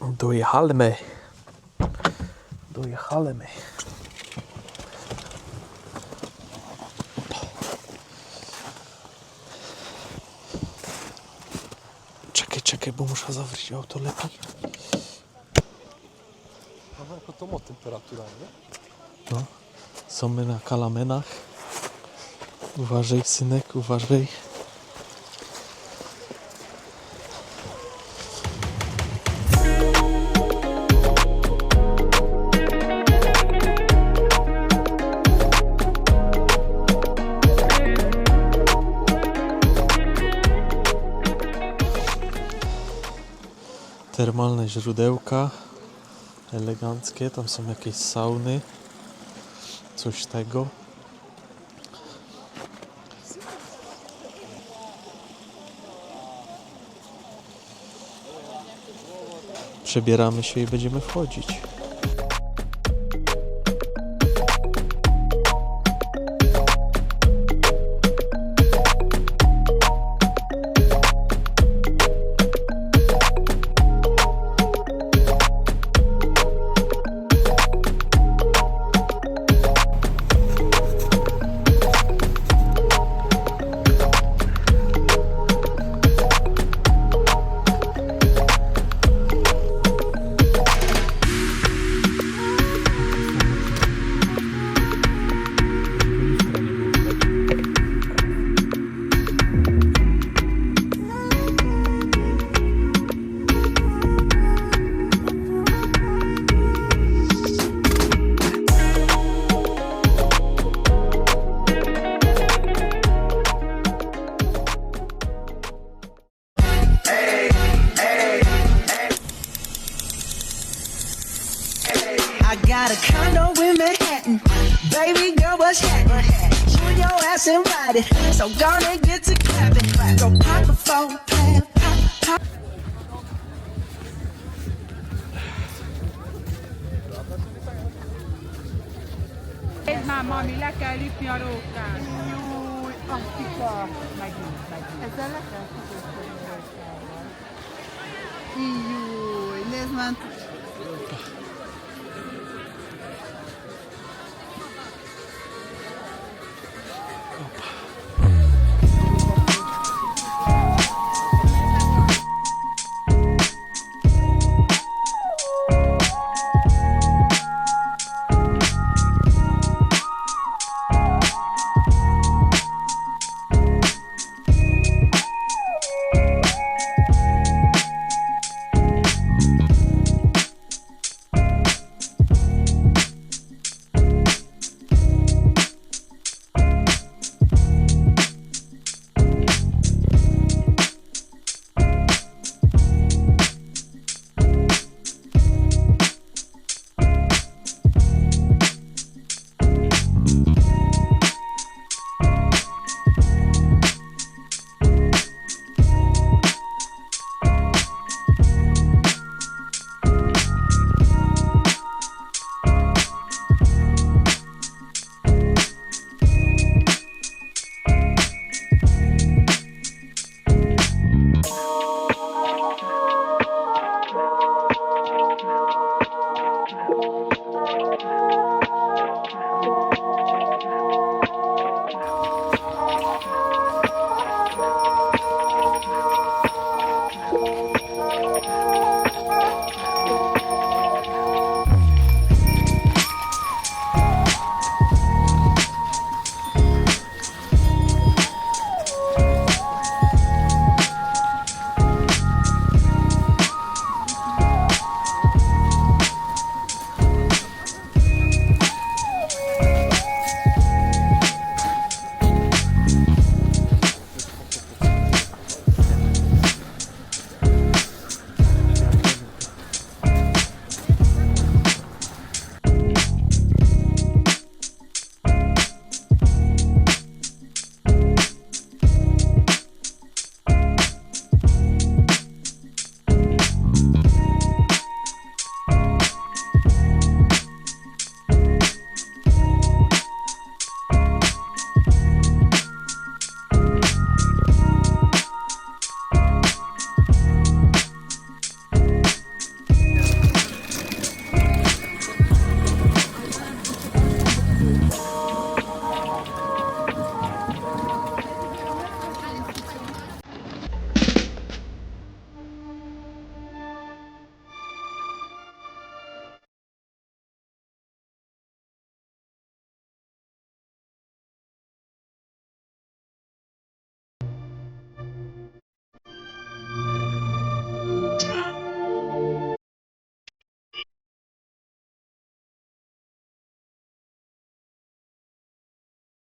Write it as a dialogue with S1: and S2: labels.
S1: Dojechaliśmy. Dojechaliśmy. Czekaj, bo muszę zawrócić auto lepiej.
S2: Jako to ma temperatura, nie?
S1: No, są my na Kalamenach. Uważaj, synek, uważaj. Termalne źródełka, eleganckie, tam są jakieś sauny, coś tego. Przebieramy się i będziemy wchodzić.
S3: I got a condo in Manhattan. Baby girl, what's happening? You and your ass invited. So gonna get to clapping. Go pop the phone, pop.
S4: Ez már, mami, le kell lépni a rókán. Júj, Antika. Megint. Ezzel le kell kitölteni a rókával. Júj, nézd már.